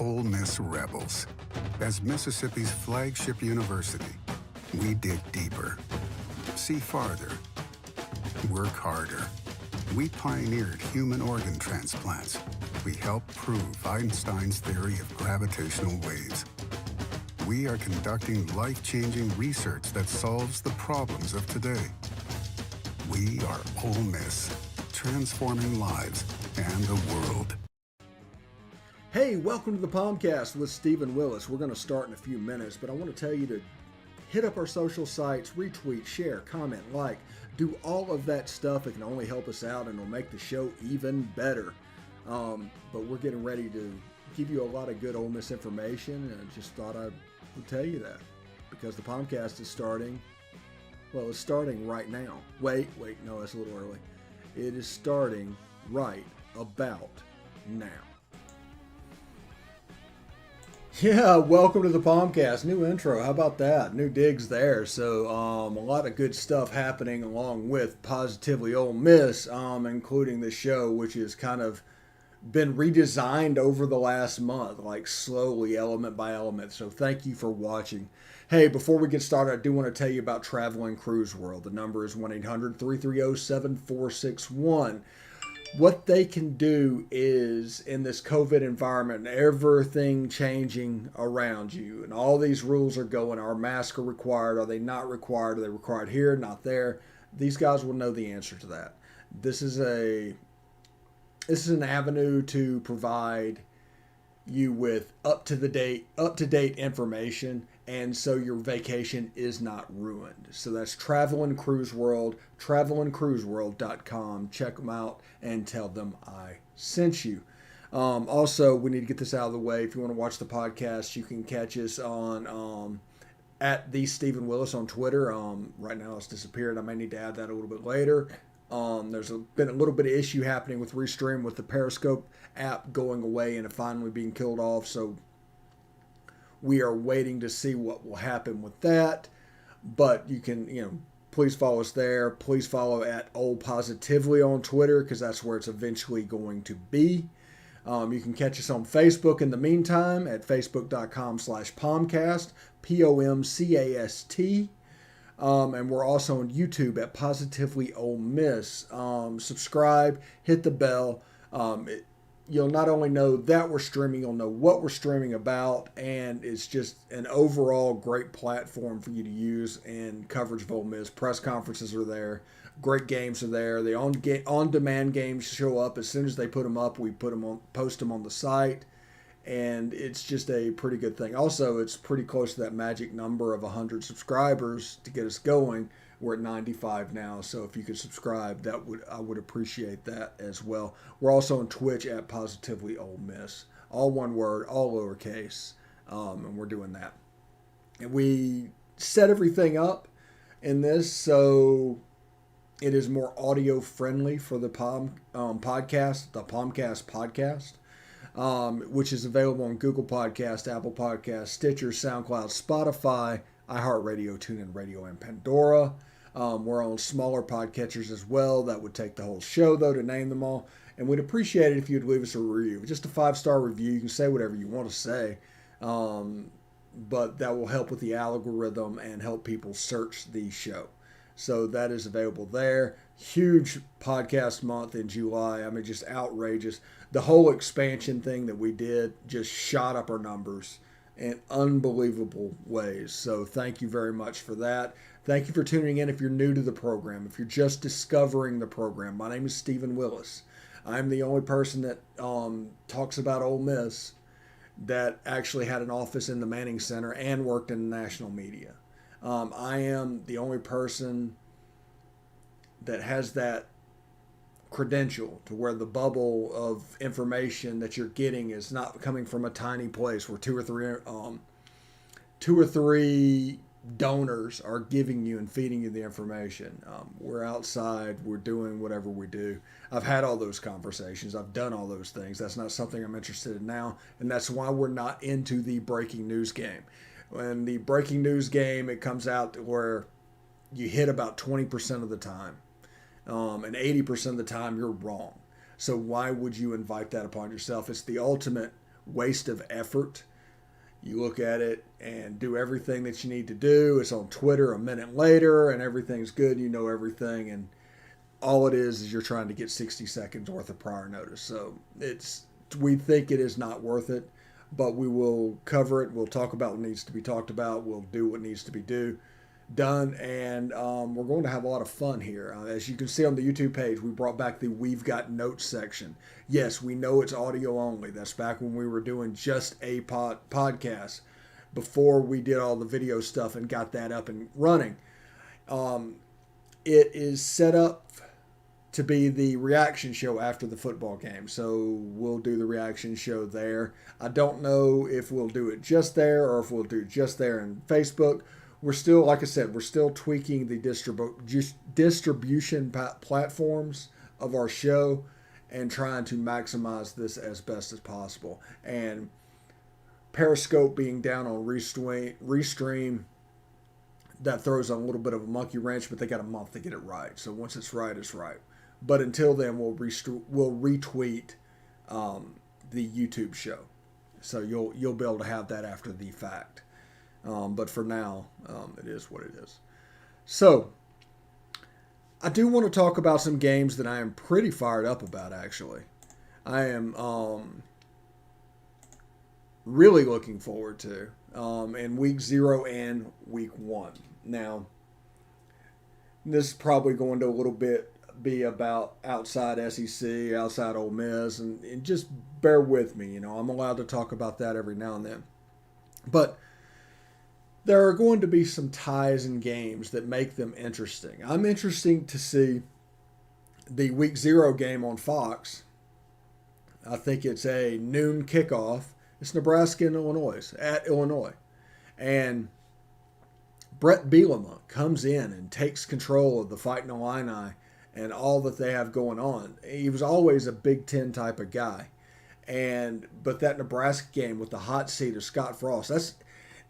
Ole Miss Rebels. As Mississippi's flagship university, we dig deeper, see farther, work harder. We pioneered human organ transplants. We helped prove Einstein's theory of gravitational waves. We are conducting life-changing research that solves the problems of today. We are Ole Miss, transforming lives and the world. Hey, welcome to the POMcast with Stephen Willis. We're going to start in a few minutes, but I want to tell you to hit up our social sites, retweet, share, comment, like, do all of that stuff. It can only help us out and it'll make the show even better. But we're getting ready to give you a lot of good Ole Miss information, and I just thought I would tell you that because the POMcast is starting. Well, it's starting right now. Wait, no, that's a little early. It is starting right about now. Yeah, welcome to the POMcast. New intro. How about that? New digs there. So a lot of good stuff happening along with Positively Ole Miss, including the show, which has kind of been redesigned over the last month, like slowly, element by element. So thank you for watching. Hey, before we get started, I do want to tell you about Travel and Cruise World. The number is 1-800-330-7461. What they can do is, in this COVID environment, everything changing around you, and all these rules are going, are masks are required, are they not required, are they required here, not there? These guys will know the answer to that. This is an avenue to provide you with up-to-date information, and so your vacation is not ruined. So that's Travel and Cruise World, travelandcruiseworld.com. Check them out and tell them I sent you. Also, we need to get this out of the way. If you want to watch the podcast, you can catch us on at the Stephen Willis on Twitter. Right now it's disappeared. I may need to add that a little bit later. There's been a little bit of issue happening with Restream, with the Periscope app going away and it finally being killed off. So we are waiting to see what will happen with that. But you can, please follow us there. Please follow at Ole Positively on Twitter, because that's where it's eventually going to be. You can catch us on Facebook in the meantime at facebook.com/POMcast, POMcast. And we're also on YouTube at Positively Ole Miss. Subscribe, hit the bell. You'll not only know that we're streaming, you'll know what we're streaming about, and it's just an overall great platform for you to use in coverage of Ole Miss. Press conferences are there. Great games are there. The on-demand games show up as soon as they put them up. We post them on the site. And it's just a pretty good thing. Also, it's pretty close to that magic number of 100 subscribers to get us going. We're at 95 now, so if you could subscribe, I would appreciate that as well. We're also on Twitch at Positively Ole Miss. All one word, all lowercase, and we're doing that. And we set everything up in this so it is more audio friendly for the podcast, the POMcast podcast. Which is available on Google Podcast, Apple Podcast, Stitcher, SoundCloud, Spotify, iHeartRadio, TuneIn Radio, and Pandora. We're on smaller podcatchers as well. That would take the whole show, though, to name them all. And we'd appreciate it if you'd leave us a review. Just a 5-star review. You can say whatever you want to say. But that will help with the algorithm and help people search the show. So that is available there. Huge podcast month in July. I mean, just outrageous. The whole expansion thing that we did just shot up our numbers in unbelievable ways. So thank you very much for that. Thank you for tuning in if you're new to the program, if you're just discovering the program. My name is Stephen Willis. I'm the only person that talks about Ole Miss that actually had an office in the Manning Center and worked in the national media. I am the only person that has that credential to where the bubble of information that you're getting is not coming from a tiny place where two or three donors are giving you and feeding you the information. We're outside, we're doing whatever we do. I've had all those conversations. I've done all those things. That's not something I'm interested in now, and that's why we're not into the breaking news game. When the breaking news game, it comes out where you hit about 20% of the time. And 80% of the time you're wrong. So why would you invite that upon yourself? It's the ultimate waste of effort. You look at it and do everything that you need to do. It's on Twitter a minute later and everything's good. You know everything. And all it is you're trying to get 60 seconds worth of prior notice. So we think it is not worth it, but we will cover it. We'll talk about what needs to be talked about. We'll do what needs to be done. And we're going to have a lot of fun here. As you can see on the YouTube page, we brought back the We've Got Notes section. Yes, we know it's audio only. That's back when we were doing just a podcast before we did all the video stuff and got that up and running. It is set up to be the reaction show after the football game. So we'll do the reaction show there. I don't know if we'll do it just there or if we'll do it just there in Facebook. We're still, like I said, we're still tweaking the distribution platforms of our show and trying to maximize this as best as possible. And Periscope being down on Restream, that throws a little bit of a monkey wrench, but they got a month to get it right. So once it's right, it's right. But until then, we'll retweet the YouTube show. So you'll be able to have that after the fact. But for now, it is what it is. So I do want to talk about some games that I am pretty fired up about, actually. I am really looking forward to in week 0 and week 1. Now, this is probably going to a little bit be about outside SEC, outside Ole Miss, and just bear with me. I'm allowed to talk about that every now and then. But there are going to be some ties in games that make them interesting. I'm interested to see the week 0 game on Fox. I think it's a noon kickoff. It's Nebraska and Illinois at Illinois. And Brett Bielema comes in and takes control of the Fighting Illini and all that they have going on. He was always a Big Ten type of guy. But that Nebraska game with the hot seat of Scott Frost,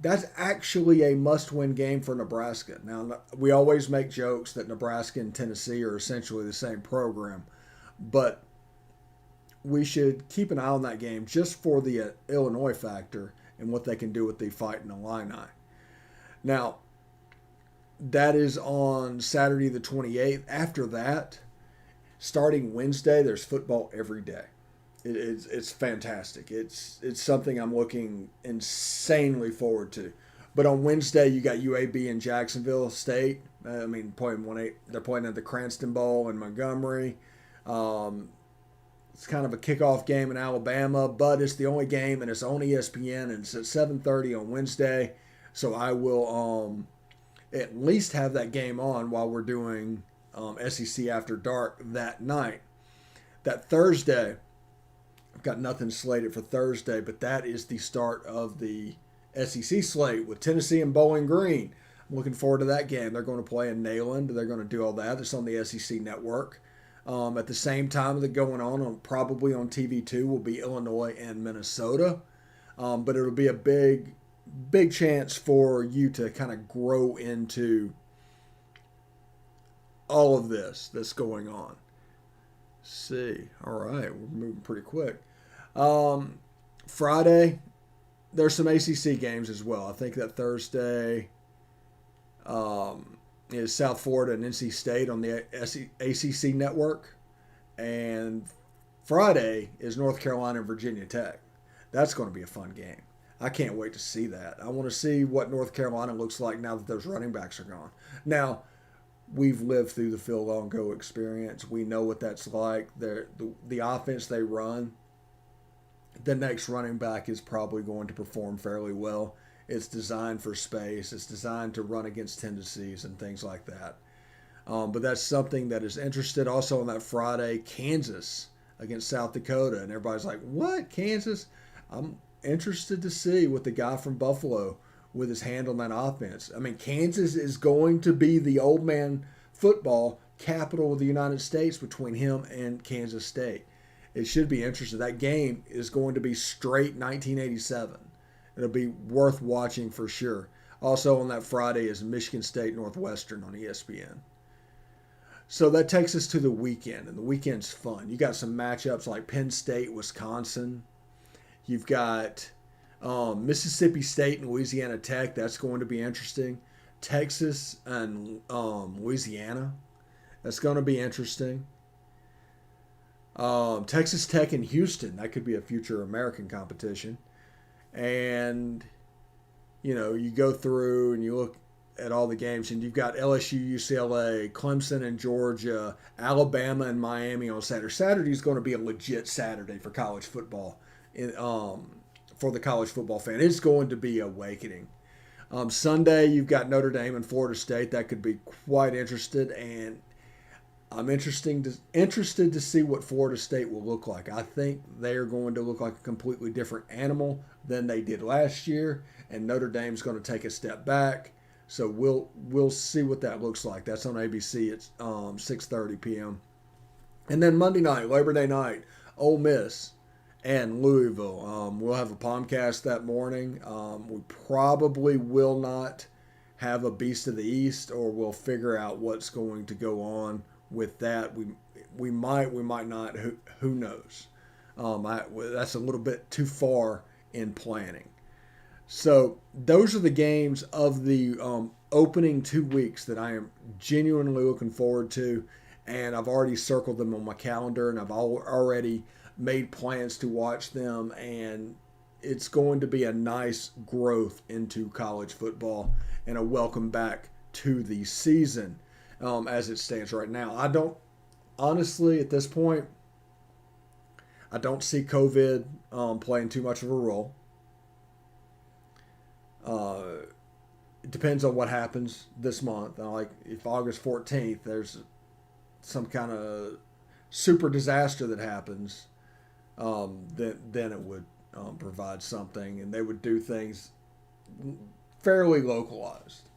that's actually a must-win game for Nebraska. Now, we always make jokes that Nebraska and Tennessee are essentially the same program, but we should keep an eye on that game just for the Illinois factor and what they can do with the Fighting Illini. Now, that is on Saturday the 28th. After that, starting Wednesday, there's football every day. It's fantastic. It's something I'm looking insanely forward to. But on Wednesday, you got UAB and Jacksonville State. They're playing at the Cranston Bowl in Montgomery. It's kind of a kickoff game in Alabama, but it's the only game, and it's on ESPN, and it's at 7:30 on Wednesday. So I will at least have that game on while we're doing SEC After Dark that night. That Thursday, I've got nothing slated for Thursday, but that is the start of the SEC slate with Tennessee and Bowling Green. I'm looking forward to that game. They're going to play in Neyland. They're going to do all that. It's on the SEC network. At the same time that going on probably on TV2 will be Illinois and Minnesota. But it'll be a big chance for you to kind of grow into all of this that's going on. Let's see. All right. We're moving pretty quick. Friday, there's some ACC games as well. I think that Thursday is South Florida and NC State on the ACC network. And Friday is North Carolina and Virginia Tech. That's going to be a fun game. I can't wait to see that. I want to see what North Carolina looks like now that those running backs are gone. Now, we've lived through the Phil Longo experience. We know what that's like. The offense they run, the next running back is probably going to perform fairly well. It's designed for space. It's designed to run against tendencies and things like that. But that's something that is interested. Also on that Friday, Kansas against South Dakota. And everybody's like, what, Kansas? I'm interested to see what the guy from Buffalo with his hand on that offense. I mean, Kansas is going to be the old man football capital of the United States between him and Kansas State. It should be interesting. That game is going to be straight 1987. It'll be worth watching for sure. Also on that Friday is Michigan State Northwestern on ESPN. So that takes us to the weekend, and the weekend's fun. You got some matchups like Penn State, Wisconsin. You've got Mississippi State and Louisiana Tech. That's going to be interesting. Texas and Louisiana. That's going to be interesting. Texas Tech and Houston. That could be a future American competition. And, you go through and you look at all the games, and you've got LSU, UCLA, Clemson and Georgia, Alabama and Miami on Saturday. Saturday is going to be a legit Saturday for college football. For the college football fan, it's going to be awakening. Sunday, you've got Notre Dame and Florida State. That could be quite interested, and I'm interested to see what Florida State will look like. I think they are going to look like a completely different animal than they did last year, and Notre Dame's going to take a step back. So we'll see what that looks like. That's on ABC at 6:30 p.m. And then Monday night, Labor Day night, Ole Miss and Louisville. We'll have a POMcast that morning. We probably will not have a Beast of the East, or we'll figure out what's going to go on with that. We might not. Who knows? That's a little bit too far in planning. So those are the games of the opening 2 weeks that I am genuinely looking forward to, and I've already circled them on my calendar, and I've already made plans to watch them, and it's going to be a nice growth into college football and a welcome back to the season as it stands right now. I don't, honestly, at this point, I don't see COVID playing too much of a role. It depends on what happens this month. Like if August 14th, there's some kind of super disaster that happens, then it would provide something, and they would do things fairly localized.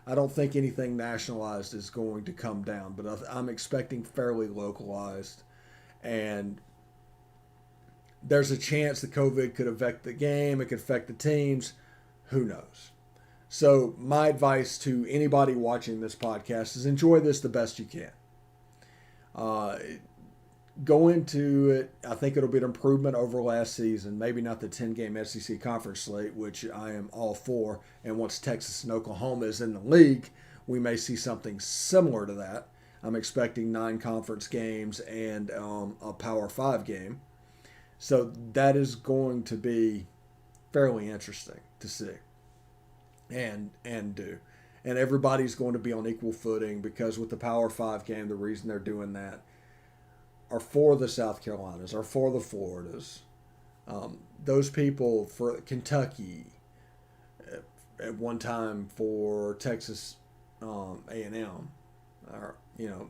I don't think anything nationalized is going to come down, but I'm expecting fairly localized, and there's a chance that COVID could affect the game, it could affect the teams, who knows. So my advice to anybody watching this podcast is enjoy this the best you can. Go into it, I think it'll be an improvement over last season. Maybe not the 10-game SEC conference slate, which I am all for. And once Texas and Oklahoma is in the league, we may see something similar to that. I'm expecting 9 conference games and a Power 5 game. So that is going to be fairly interesting to see and do. And everybody's going to be on equal footing, because with the Power 5 game, the reason they're doing that are for the South Carolinas, are for the Floridas. Those people, for Kentucky, at one time for Texas A&M, or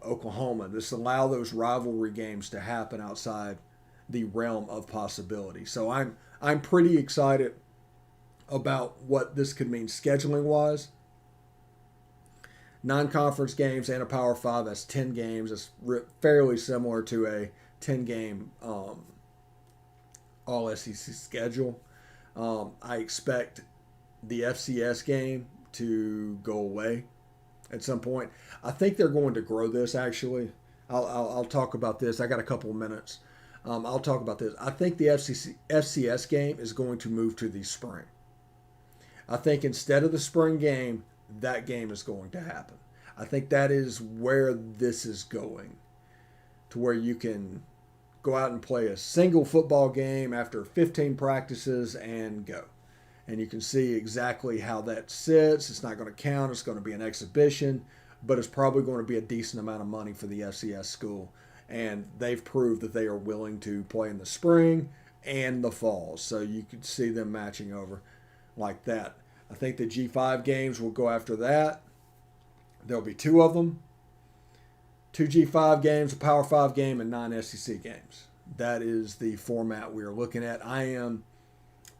Oklahoma. Just allow those rivalry games to happen outside the realm of possibility. So I'm pretty excited about what this could mean scheduling wise. 9 conference games and a Power 5, that's 10 games. That's fairly similar to a 10-game all-SEC schedule. I expect the FCS game to go away at some point. I think they're going to grow this, actually. I'll talk about this. I got a couple of minutes. I'll talk about this. I think the FCS game is going to move to the spring. I think instead of the spring game, that game is going to happen. I think that is where this is going, to where you can go out and play a single football game after 15 practices and go. And you can see exactly how that sits. It's not going to count. It's going to be an exhibition, but it's probably going to be a decent amount of money for the FCS school. And they've proved that they are willing to play in the spring and the fall. So you could see them matching over like that. I think the G5 games will go after that. There'll be 2 of them. 2 G5 games, a Power 5 game, and 9 SEC games. That is the format we are looking at. I am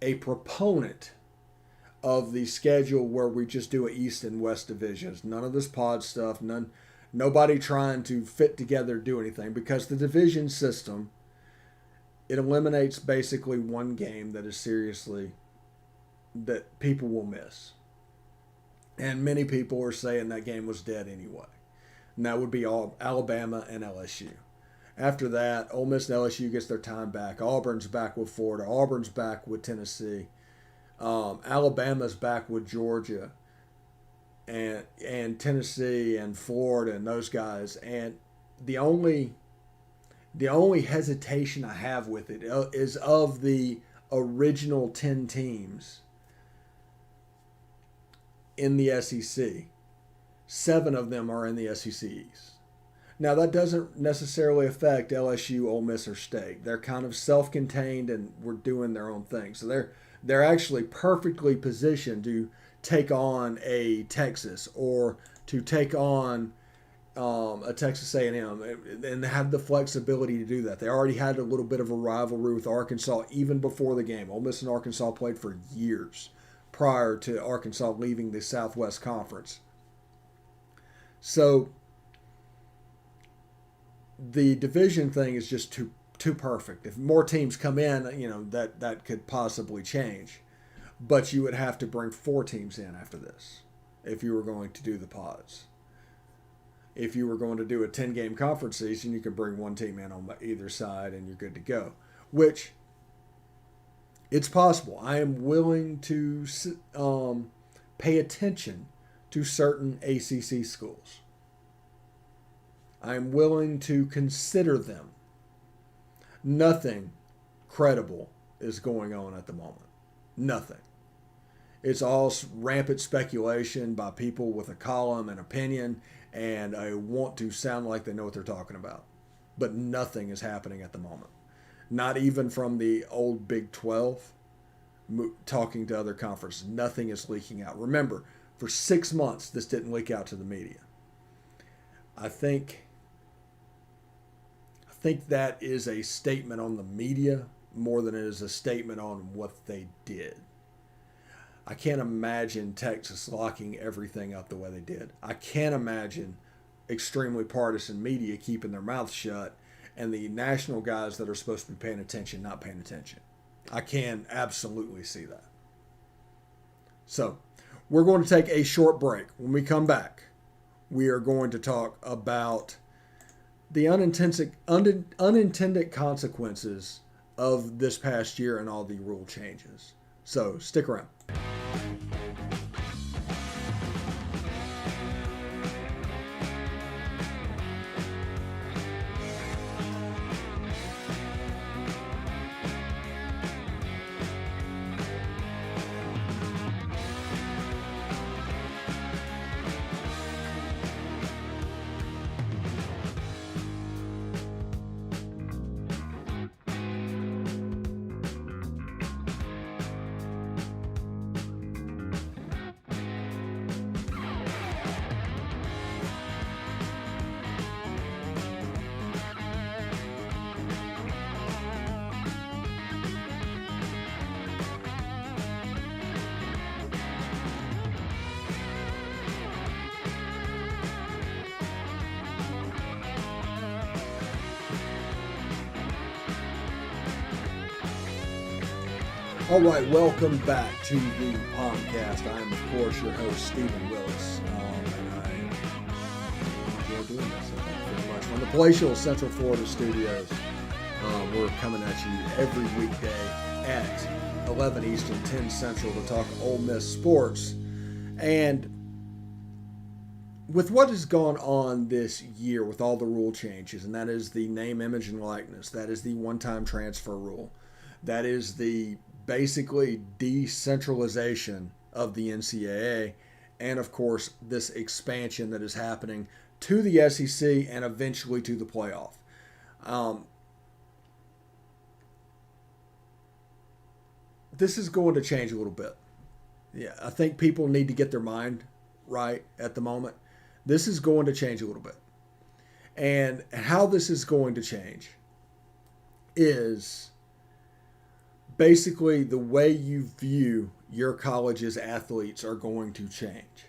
a proponent of the schedule where we just do an East and West divisions. None of this pod stuff. Nobody trying to fit together, do anything, because the division system, it eliminates basically one game that people will miss. And many people are saying that game was dead anyway. And that would be all Alabama and LSU. After that, Ole Miss and LSU gets their time back. Auburn's back with Florida. Auburn's back with Tennessee. Alabama's back with Georgia, and Tennessee and Florida and those guys. And the only hesitation I have with it is of the original 10 teams in the SEC. 7 of them are in the SEC East. Now, that doesn't necessarily affect LSU, Ole Miss, or State. They're kind of self-contained and we're doing their own thing. So they're actually perfectly positioned to take on a Texas or to take on a Texas A&M and have the flexibility to do that. They already had a little bit of a rivalry with Arkansas even before the game. Ole Miss and Arkansas played for years prior to Arkansas leaving the Southwest Conference. So the division thing is just too perfect. If more teams come in, that could possibly change. But you would have to bring 4 teams in after this if you were going to do the pods. If you were going to do a 10-game conference season, you could bring 1 team in on either side and you're good to go. Which, it's possible. I am willing to pay attention to certain ACC schools. I am willing to consider them. Nothing credible is going on at the moment. Nothing. It's all rampant speculation by people with a column and opinion and I want to sound like they know what they're talking about. But nothing is happening at the moment. Not even from the old Big 12 talking to other conferences. Nothing is leaking out. Remember, for 6 months, this didn't leak out to the media. I think that is a statement on the media more than it is a statement on what they did. I can't imagine Texas locking everything up the way they did. I can't imagine extremely partisan media keeping their mouths shut and the national guys that are supposed to be paying attention not paying attention. I can absolutely see that. So, we're going to take a short break. When we come back, we are going to talk about the unintended consequences of this past year and all the rule changes. So, stick around. All right, welcome back to the POMcast. I am, of course, your host, Stephen Willis, and I enjoy doing this. Pretty much from the palatial Central Florida studios. We're coming at you every weekday at 11 Eastern, 10 Central to talk Ole Miss sports. And with what has gone on this year with all the rule changes, and that is the name, image, and likeness, that is the one-time transfer rule, that is the basically decentralization of the NCAA, and of course this expansion that is happening to the SEC and eventually to the playoff. This is going to change a little bit. Yeah, I think people need to get their mind right at the moment. This is going to change a little bit. And how this is going to change is basically the way you view your college's athletes are going to change.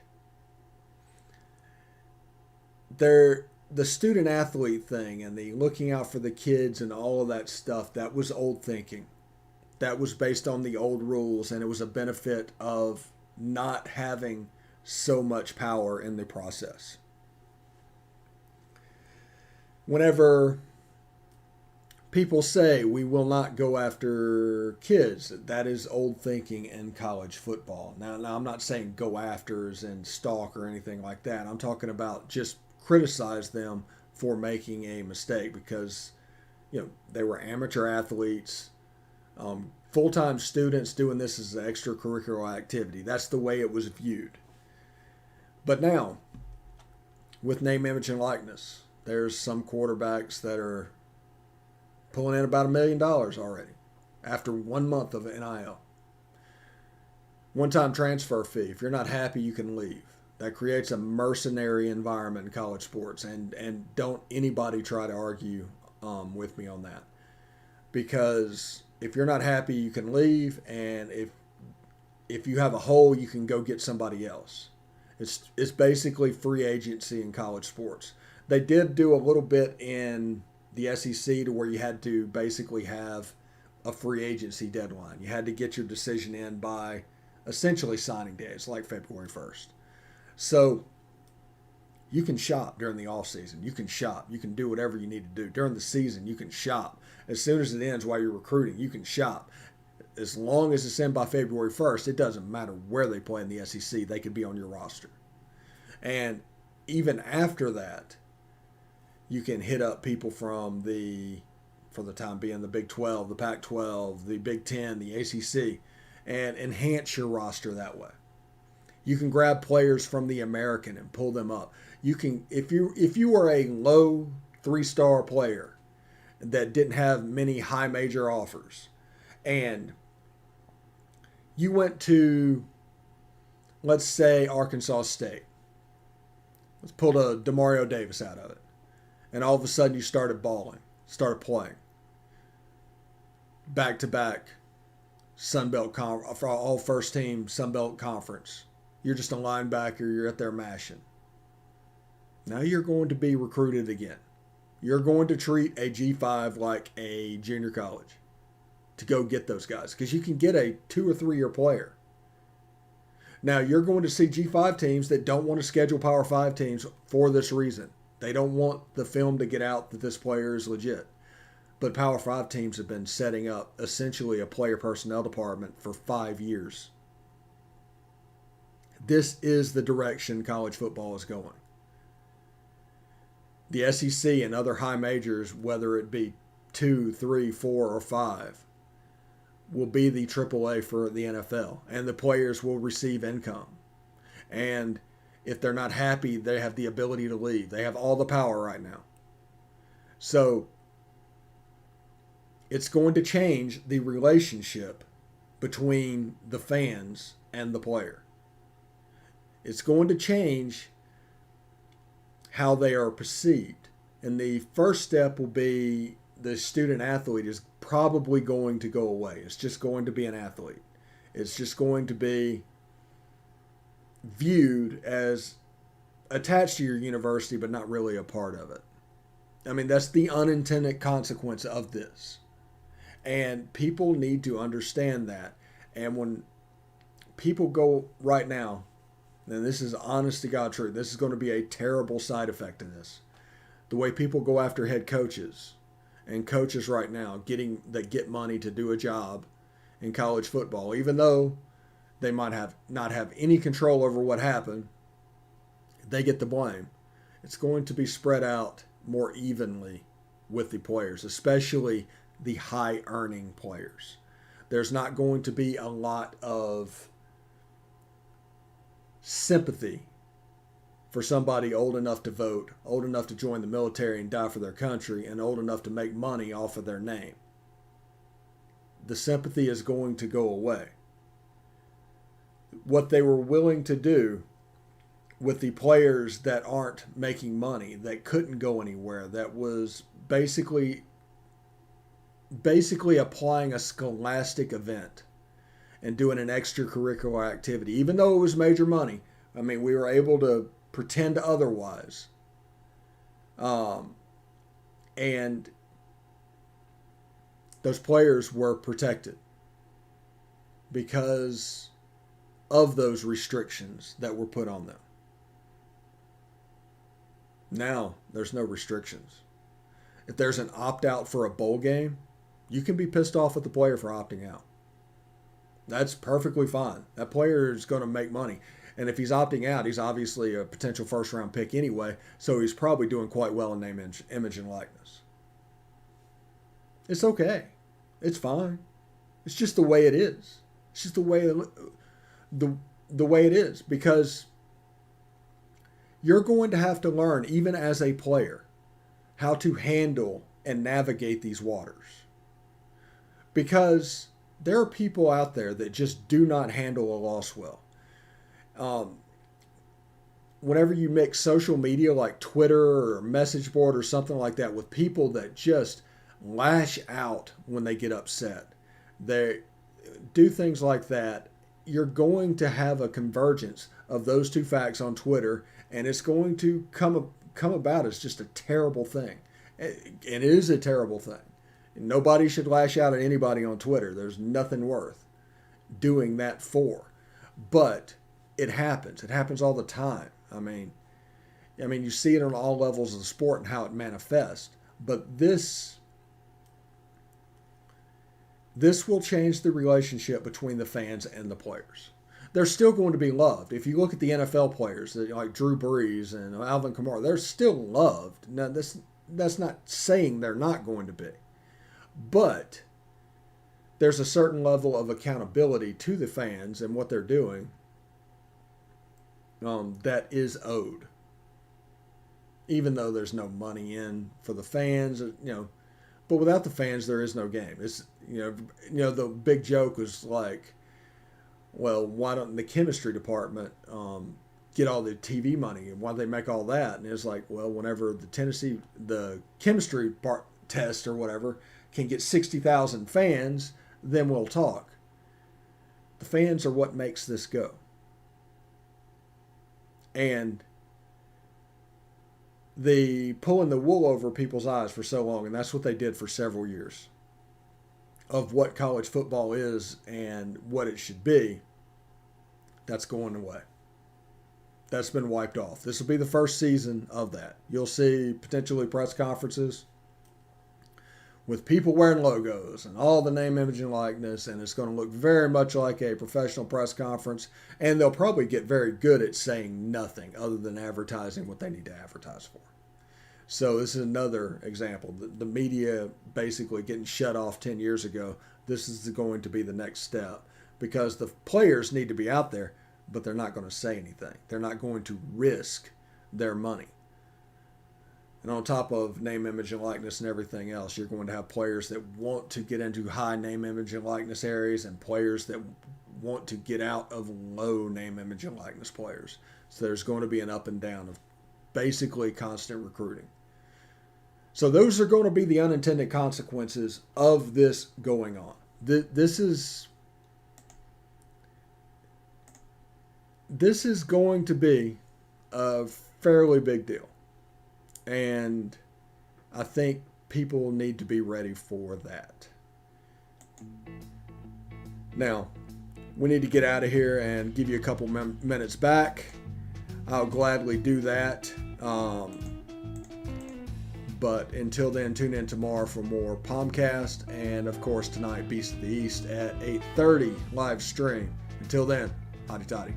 The student athlete thing and the looking out for the kids and all of that stuff, that was old thinking. That was based on the old rules, and it was a benefit of not having so much power in the process. Whenever people say we will not go after kids. That is old thinking in college football. Now I'm not saying go afters and stalk or anything like that. I'm talking about just criticize them for making a mistake because, they were amateur athletes, full-time students doing this as an extracurricular activity. That's the way it was viewed. But now, with name, image, and likeness, there's some quarterbacks that are pulling in about $1 million already after 1 month of NIL. One-time transfer fee. If you're not happy, you can leave. That creates a mercenary environment in college sports, and don't anybody try to argue with me on that. Because if you're not happy, you can leave, and if you have a hole, you can go get somebody else. It's basically free agency in college sports. They did do a little bit in the SEC to where you had to basically have a free agency deadline. You had to get your decision in by essentially signing day. It's like February 1st. So you can shop during the off season. You can shop. You can do whatever you need to do. During the season, you can shop. As soon as it ends while you're recruiting, you can shop. As long as it's in by February 1st, it doesn't matter where they play in the SEC. They could be on your roster. And even after that, you can hit up people from for the time being, the Big 12, the Pac-12, the Big 10, the ACC, and enhance your roster that way. You can grab players from the American and pull them up. You can, if you were a low 3-star player that didn't have many high major offers, and you went to, let's say, Arkansas State. Let's pull a Demario Davis out of it. And all of a sudden you started balling, started playing. Back-to-back Sunbelt for all first team Sunbelt Conference. You're just a linebacker, you're at there mashing. Now you're going to be recruited again. You're going to treat a G5 like a junior college to go get those guys because you can get a 2 or 3 year player. Now you're going to see G5 teams that don't want to schedule Power 5 teams for this reason. They don't want the film to get out that this player is legit. But Power 5 teams have been setting up essentially a player personnel department for 5 years. This is the direction college football is going. The SEC and other high majors, whether it be 2, 3, 4, or 5, will be the AAA for the NFL. And the players will receive income. And if they're not happy, they have the ability to leave. They have all the power right now. So it's going to change the relationship between the fans and the player. It's going to change how they are perceived. And the first step will be the student athlete is probably going to go away. It's just going to be an athlete. It's just going to be viewed as attached to your university, but not really a part of it. I mean, that's the unintended consequence of this. And people need to understand that. And when people go right now, and this is honest to God truth, this is going to be a terrible side effect of this. The way people go after head coaches and coaches right now that get money to do a job in college football, even though they might not have any control over what happened, they get the blame. It's going to be spread out more evenly with the players, especially the high-earning players. There's not going to be a lot of sympathy for somebody old enough to vote, old enough to join the military and die for their country, and old enough to make money off of their name. The sympathy is going to go away. What they were willing to do with the players that aren't making money, that couldn't go anywhere, that was basically applying a scholastic event and doing an extracurricular activity, even though it was major money. I mean, we were able to pretend otherwise. And those players were protected because of those restrictions that were put on them. Now, there's no restrictions. if there's an opt-out for a bowl game, you can be pissed off at the player for opting out. That's perfectly fine. That player is going to make money. And if he's opting out, he's obviously a potential first-round pick anyway, so he's probably doing quite well in name, image, and likeness. It's okay. It's fine. It's just the way it is. It's just the way it is, because you're going to have to learn, even as a player, how to handle and navigate these waters. Because there are people out there that just do not handle a loss well. Whenever you mix social media like Twitter or message board or something like that with people that just lash out when they get upset, they do things like that, you're going to have a convergence of those two facts on Twitter, and it's going to come about as just a terrible thing. It is a terrible thing. Nobody should lash out at anybody on Twitter. There's nothing worth doing that for. But it happens. It happens all the time. I mean, you see it on all levels of the sport and how it manifests. But this will change the relationship between the fans and the players. They're still going to be loved. If you look at the NFL players, like Drew Brees and Alvin Kamara, they're still loved. Now, that's not saying they're not going to be. But there's a certain level of accountability to the fans and what they're doing that is owed. Even though there's no money in for the fans, but without the fans, there is no game. It's the big joke was like, well, why don't the chemistry department get all the TV money, and why do they make all that? And it's like, well, whenever the chemistry part test or whatever can get 60,000 fans, then we'll talk. The fans are what makes this go. And the pulling the wool over people's eyes for so long, and that's what they did for several years, of what college football is and what it should be, that's going away. That's been wiped off. This will be the first season of that. You'll see potentially press conferences with people wearing logos and all the name, image, and likeness, and it's going to look very much like a professional press conference, and they'll probably get very good at saying nothing other than advertising what they need to advertise for. So this is another example. The media basically getting shut off 10 years ago. This is going to be the next step, because the players need to be out there, but they're not going to say anything. They're not going to risk their money. And on top of name, image, and likeness and everything else, you're going to have players that want to get into high name, image, and likeness areas, and players that want to get out of low name, image, and likeness players. So there's going to be an up and down of basically constant recruiting. So those are going to be the unintended consequences of this going on. This is going to be a fairly big deal. And I think people need to be ready for that. Now, we need to get out of here and give you a couple minutes back. I'll gladly do that. But until then, tune in tomorrow for more POMcast. And, of course, tonight, Beast of the East at 8:30 live stream. Until then, hotty toddy.